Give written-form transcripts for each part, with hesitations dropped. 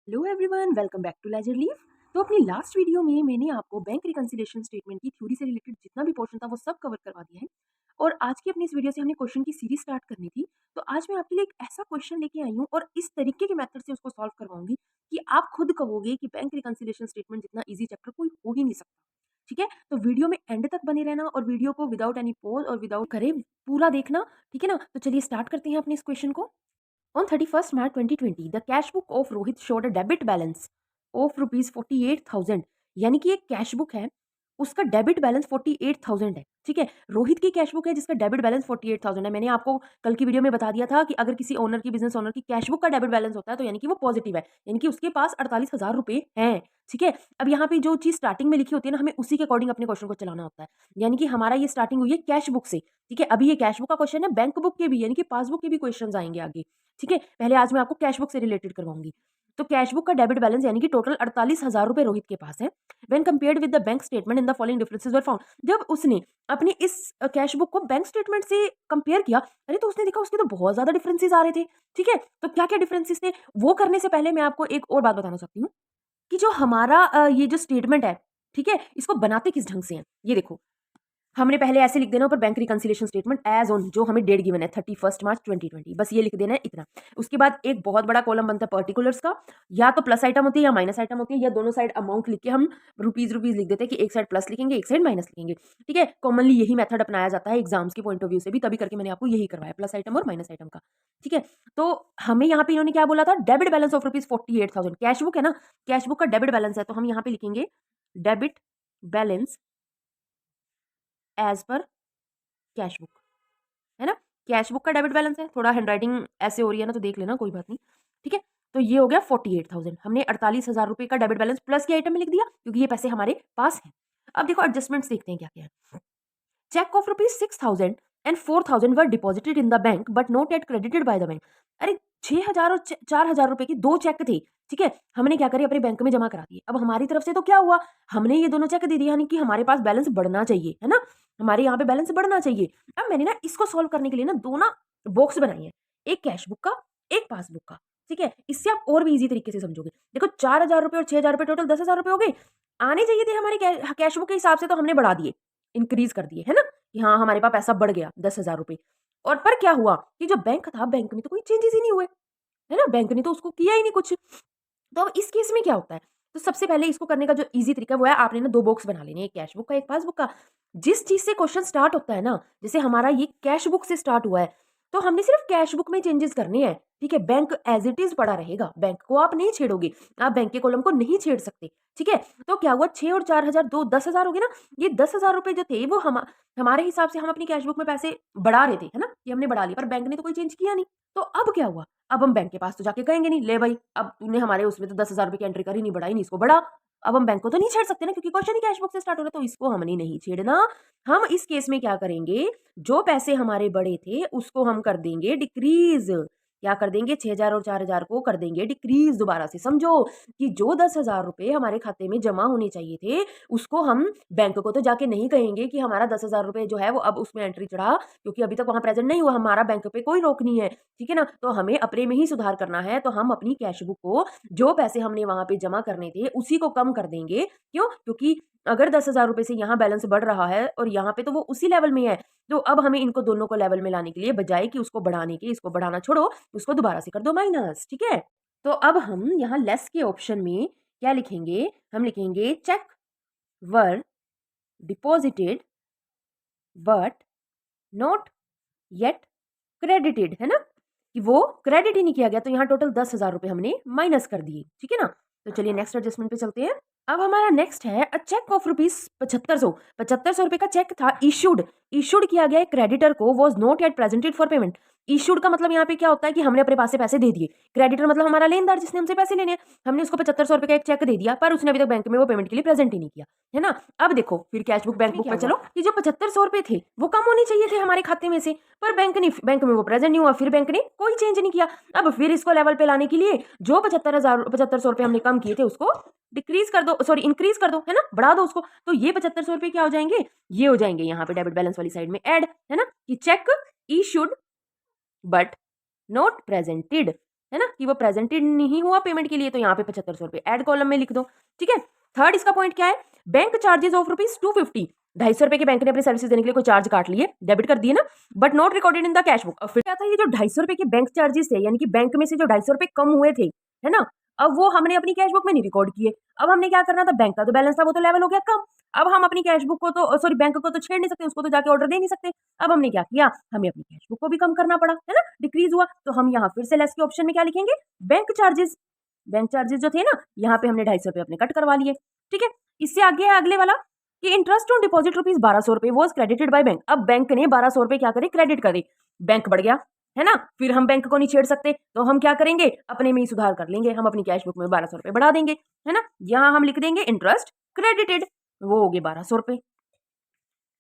Hello everyone, welcome back to ledger leave. तो अपनी last video में मैंने आपको बैंक रिकंसिलिएशन स्टेटमेंट की थ्योरी से रिलेटेड जितना भी पोर्शन था वो सब कवर करवा दिया है। और आज की अपनी इस वीडियो से हमने क्वेश्चन की सीरीज स्टार्ट करनी थी। तो आज मैं आपके लिए एक ऐसा क्वेश्चन लेके आई हूँ और इस तरीके के मेथड से उसको सॉल्व करवाऊंगी कि आप खुद कहोगे कि बैंक रिकंसिलिएशन स्टेटमेंट जितना ईजी चैप्टर कोई हो ही नहीं सकता। ठीक है, तो वीडियो में एंड तक बने रहना और वीडियो को विदाउट एनी पॉज और विदाउट करे पूरा देखना। ठीक है ना, तो चलिए स्टार्ट करते हैं अपने इस क्वेश्चन को। On 31st March 2020, the cash book of Rohit showed a debit balance of rupees 48,000। यानी कि एक कैश बुक है, उसका डेबिट बैलेंस 48,000 है। ठीक है, रोहित की कैश बुक है जिसका डेबिट बैलेंस 48,000 है। मैंने आपको कल की वीडियो में बता दिया था कि अगर किसी ओनर की, बिजनेस ओनर की कैश बुक का डेबिट बैलेंस होता है तो यानी कि वो पॉजिटिव है, यानी कि उसके पास 48,000 रुपए हैं। ठीक है, अब यहाँ पे जो चीज स्टार्टिंग में लिखी होती है ना, हमें उसी के अकॉर्डिंग अपने क्वेश्चन को चलाना होता है। यानी कि हमारा ये स्टार्टिंग हुई है कैश बुक से। ठीक है, अभी ये कैश बुक का क्वेश्चन है, बैंक बुक के भी यानी कि पासबुक के भी क्वेश्चन आएंगे आगे। ठीक है, पहले आज मैं आपको कैश बुक से रिलेटेड करवाऊंगी। तो कैश बुक का डेबिट बैलेंस यानी कि टोटल 48,000 रुपए रोहित के पास है। When compared with the bank statement in the following differences were found. जब उसने अपनी इस कैश बुक को बैंक स्टेटमेंट से कंपेयर किया, अरे तो उसने देखा उसके तो बहुत ज्यादा डिफरेंसेस आ रहे थे। ठीक है, तो क्या क्या डिफरेंसेस थे वो करने से पहले मैं आपको एक और बात बताना चाहती हूँ कि जो हमारा ये जो स्टेटमेंट है, ठीक है, इसको बनाते किस ढंग से हैं ये देखो। हमने पहले ऐसे लिख देना ऊपर bank reconciliation statement as on, जो हमें डेट गिवन है 31 मार्च 2020, बस ये लिख देना है इतना। उसके बाद एक बहुत बड़ा कॉलम बनता है पर्टिकुलर्स का, या तो प्लस आइटम होती है या माइनस आइटम होती है, या दोनों साइड अमाउंट लिख के हम रुपीज रुपीज लिख देते हैं कि एक साइड प्लस लिखेंगे एक साइड माइनस लिखेंगे। ठीक है, कॉमनली यही मेथड अपनाया जाता है एग्जाम्स के पॉइंट ऑफ व्यू से भी, तभी करके मैंने आपको यही करवाया, प्लस आइटम और माइनस आइटम का। ठीक है, तो हमें यहाँ पे इन्होंने क्या बोला था, debit balance of rupees 48,000। Cash book है ना, कैश बुक का डेबिट बैलेंस है, तो हम यहाँ पे लिखेंगे debit balance as per cash book, है ना। कैश बुक का डेबिट बैलेंस है, थोड़ा हैंडराइटिंग ऐसे हो रही है ना तो देख लेना, कोई बात नहीं। ठीक है, तो ये हो गया 48,000। हमने 48,000 रुपए का डेबिट बैलेंस प्लस की आइटम में लिख दिया क्योंकि ये पैसे हमारे पास हैं। अब देखो एडजस्टमेंट्स देखते हैं क्या क्या है। Cheque of rupees 6,000 and 4,000 were deposited in the bank but not at credited by the bank. अरे 6,000 और 4,000 रुपए के दो चेक थे। ठीक है, हमने क्या करे अपने बैंक में जमा करा दिए। अब हमारी तरफ से तो क्या हुआ, हमने ये दोनों चेक दे दिए, यानी कि हमारे पास बैलेंस बढ़ना चाहिए, है ना, हमारे यहाँ पे बैलेंस बढ़ना चाहिए। अब मैंने ना इसको सॉल्व करने के लिए ना दो ना बॉक्स बनाई है, एक कैश बुक का एक पासबुक का। ठीक है, इससे आप और भी इजी तरीके से समझोगे। देखो 4,000 रुपए और 6,000 रुपए टोटल 10,000 रुपए हो गए। आने चाहिए थे हमारे कैश बुक के हिसाब से, तो हमने बढ़ा दिए, इंक्रीज कर दिए, है ना, कि हाँ हमारे पास पैसा बढ़ गया 10,000 रुपए। और पर क्या हुआ कि जो बैंक था, बैंक में तो कोई चेंजेस ही नहीं हुए, है ना, बैंक ने तो उसको किया ही नहीं कुछ। तो अब इस केस में क्या होता है, तो सबसे पहले इसको करने का जो इजी तरीका है वो है आपने ना दो बॉक्स बना लेने, एक कैश बुक का एक पासबुक का। जिस चीज से क्वेश्चन स्टार्ट होता है ना, जैसे हमारा ये कैश बुक से स्टार्ट हुआ है, तो हमने सिर्फ कैश बुक में चेंजेस करने हैं। ठीक है, बैंक एज इट इज पड़ा रहेगा, बैंक को आप नहीं छेड़ोगे, आप बैंक के कॉलम को नहीं छेड़ सकते। ठीक है, तो क्या हुआ, 6 और 4,000 दो 10,000 हो गए ना। ये 10,000 रुपए जो थे वो हमारे हिसाब से हम अपनी कैश बुक में पैसे बढ़ा रहे थे, है ना, ये हमने बढ़ा लिया, पर बैंक ने तो कोई चेंज किया नहीं। तो अब क्या हुआ, अब हम बैंक के पास तो जाके कहेंगे नहीं, ले भाई अब तूने हमारे उसमें तो 10,000 रुपए की एंट्री करी नहीं, बढ़ाई नहीं, इसको बढ़ा। अब हम बैंक को तो नहीं छेड़ सकते ना, क्योंकि क्वेश्चन ही कैश बुक से स्टार्ट हो रहा है, तो इसको हमने नहीं छेड़ना। हम इस केस में क्या करेंगे, जो पैसे हमारे बड़े थे उसको हम कर देंगे डिक्रीज। क्या कर देंगे, 6,000 और 4,000 को कर देंगे डिक्रीज। दोबारा से समझो कि जो 10,000 रुपए हमारे खाते में जमा होने चाहिए थे, उसको हम बैंक को तो जाके नहीं कहेंगे कि हमारा 10,000 रुपए जो है वो अब उसमें एंट्री चढ़ा, क्योंकि अभी तक वहां प्रेजेंट नहीं हुआ, हमारा बैंक पे कोई रोक नहीं है। ठीक है ना, तो हमें अपने में ही सुधार करना है, तो हम अपनी कैश बुक को जो पैसे हमने वहां पे जमा करने थे उसी को कम कर देंगे। क्यों, क्योंकि अगर 10,000 रुपए से यहाँ बैलेंस बढ़ रहा है और यहाँ पे तो वो उसी लेवल में है, तो अब हमें इनको दोनों को लेवल में लाने के लिए, बजाय कि उसको बढ़ाने के, इसको बढ़ाना छोड़ो, उसको दोबारा से कर दो माइनस। ठीक है, तो अब हम यहाँ लेस के ऑप्शन में क्या लिखेंगे, हम लिखेंगे cheque were deposited but not yet credited, है ना, कि वो क्रेडिट ही नहीं किया गया, तो यहाँ टोटल 10,000 रुपए हमने माइनस कर दिए। ठीक है ना, तो चलिए नेक्स्ट एडजस्टमेंट पे चलते हैं। अब हमारा नेक्स्ट है अ चेक ऑफ रुपीज 7500 रुपए का चेक था, इशूड इशूड किया गया क्रेडिटर को, was not yet presented for payment. Issued का मतलब यहाँ पे क्या होता है कि हमने अपने पास से पैसे दे दिए, क्रेडिटर मतलब हमारा लेनदार जिसने हमसे पैसे लेने हैं, हमने उसको 7500 रुपए का एक चेक दे दिया, पर उसने अभी तक बैंक में वो पेमेंट के लिए प्रेजेंट ही नहीं किया, है ना। अब देखो फिर कैश बुक बैंक बुक पे चलो, कि जो 7500 रुपए थे वो कम होने चाहिए थे हमारे खाते में से, पर बैंक में वो प्रेजेंट नहीं हुआ, फिर बैंक ने कोई चेंज नहीं किया। अब फिर इसको लेवल पे लाने के लिए जो 75,000 रुपए हमने कम किए थे उसको डिक्रीज कर दो, सॉरी इंक्रीज कर दो, है ना, बढ़ा दो उसको। तो ये 7500 रुपए क्या हो जाएंगे, ये हो जाएंगे यहाँ पे डेबिट बैलेंस वाली साइड में ऐड, है ना, कि check issued but not presented. है ना, कि वो प्रेजेंटेड नहीं हुआ पेमेंट के लिए, तो यहाँ पे 7500 रुपये ऐड कॉलम में लिख दो। ठीक है, थर्ड इसका पॉइंट क्या है, बैंक चार्जेस ऑफ ₹250, 250 रुपए के बैंक ने अपने सर्विसेज देने के लिए कोई चार्ज काट लिए, डेबिट कर दिए ना, but not recorded in the cash book. अब फिर क्या था, ये जो 250 रुपए के बैंक चार्जेस थे, यानी कि बैंक में से जो 250 रुपए कम हुए थे, है ना, अब वो हमने अपनी कैश बुक में नहीं रिकॉर्ड किए। अब हमने क्या करना था, बैंक का जो बैलेंस था वो तो लेवल हो गया कम, अब हम अपनी कैश बुक को तो सॉरी बैंक को तो छेड़ नहीं सकते, उसको तो जाके ऑर्डर दे नहीं सकते। अब हमने क्या किया, हमें अपनी कैश बुक को भी कम करना पड़ा, है ना, डिक्रीज हुआ। तो हम यहाँ फिर से लेस के ऑप्शन में क्या लिखेंगे, बैंक चार्जेस। बैंक चार्जेस जो थे ना, यहाँ पे हमने 250 रुपए अपने कट करवा लिए। ठीक है, इससे आगे है अगले वाला कि interest on deposit ₹1200 was credited by bank. अब बैंक ने 1200 रुपए क्या करे, क्रेडिट करे। बैंक बढ़ गया, है ना, फिर हम बैंक को नहीं छेड़ सकते, तो हम क्या करेंगे, अपने में ही सुधार कर लेंगे, हम अपनी कैश बुक में 1200 रुपए बढ़ा देंगे, है ना। यहाँ हम लिख देंगे इंटरेस्ट क्रेडिटेड, वो हो गए 1200 रुपए।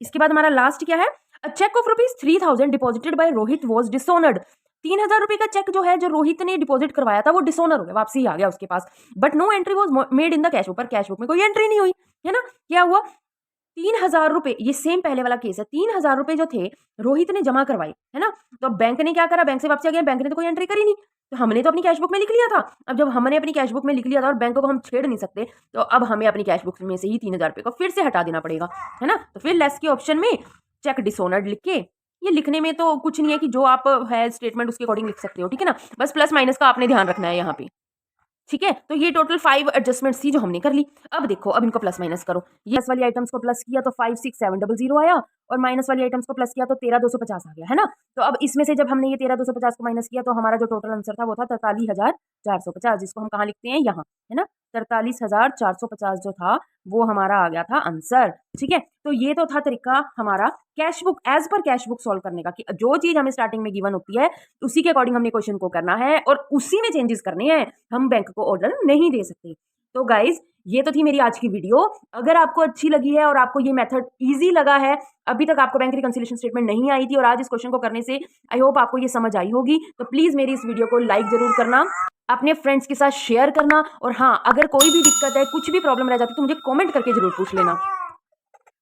इसके बाद हमारा लास्ट क्या है, a cheque of ₹3000 deposited by Rohit was dishonoured. 3000 रुपए का चेक जो है, जो रोहित ने डिपॉजिट करवाया था, वो डिसऑनर हो गया, वापसी आ गया उसके पास, but no entry was made in the cash book, पर कैश बुक में कोई एंट्री नहीं हुई, है ना। क्या हुआ, 3000 रुपए, ये सेम पहले वाला केस है, 3000 रुपए जो थे रोहित ने जमा करवाए, है ना, तो बैंक ने क्या करा, बैंक से वापसी आ गया, बैंक ने तो कोई एंट्री करी नहीं, तो हमने तो अपनी कैश बुक में लिख लिया था। अब जब हमने अपनी कैश बुक में लिख लिया था और बैंक को हम छेड़ नहीं सकते, तो अब हमें अपनी कैश बुक में से ही 3000 रुपए को फिर से हटा देना पड़ेगा, है ना। तो फिर लेस के ऑप्शन में चेक डिसऑनर्ड लिख के, ये लिखने में तो कुछ नहीं है कि जो आप है स्टेटमेंट उसके अकॉर्डिंग लिख सकते हो, ठीक है ना, बस प्लस माइनस का आपने ध्यान रखना है यहाँ पे। ठीक है, तो ये टोटल 5 एडजस्टमेंट्स थी जो हमने कर ली। अब देखो, अब इनको प्लस माइनस करो, ये प्लस वाली आइटम्स को प्लस किया तो 56700 आया, और माइनस वाली आइटम्स को प्लस किया तो 13250 आ गया, है ना। तो अब इसमें से जब हमने ये 13250 को माइनस किया, तो हमारा जो टोटल आंसर था वो था 43450, जिसको हम कहाँ लिखते हैं, यहाँ, है ना। 43450 जो था वो हमारा आ गया था आंसर। ठीक है, तो ये तो था तरीका हमारा cash book, as per cash book solve करने का, कि जो चीज हमें स्टार्टिंग में गिवन होती है उसी के अकॉर्डिंग हमने क्वेश्चन को करना है और उसी में चेंजेस करने हैं, हम बैंक को ऑर्डर नहीं दे सकते। तो गाइज, ये तो थी मेरी आज की वीडियो। अगर आपको अच्छी लगी है और आपको ये मेथड इजी लगा है, अभी तक आपको बैंक रिकंसिलिएशन स्टेटमेंट नहीं आई थी और आज इस क्वेश्चन को करने से आई होप आपको ये समझ आई होगी, तो प्लीज मेरी इस वीडियो को लाइक जरूर करना, अपने फ्रेंड्स के साथ शेयर करना, और हाँ, अगर कोई भी दिक्कत है, कुछ भी प्रॉब्लम रह जाती है, तो मुझे कमेंट करके जरूर पूछ लेना।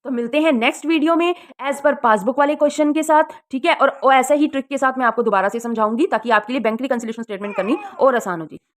तो मिलते हैं नेक्स्ट वीडियो में एज पर पासबुक वाले क्वेश्चन के साथ, ठीक है, और ऐसा ही ट्रिक के साथ मैं आपको दोबारा से समझाऊंगी, ताकि आपके लिए बैंक रिकंसिलिएशन स्टेटमेंट करनी और आसान हो जाए।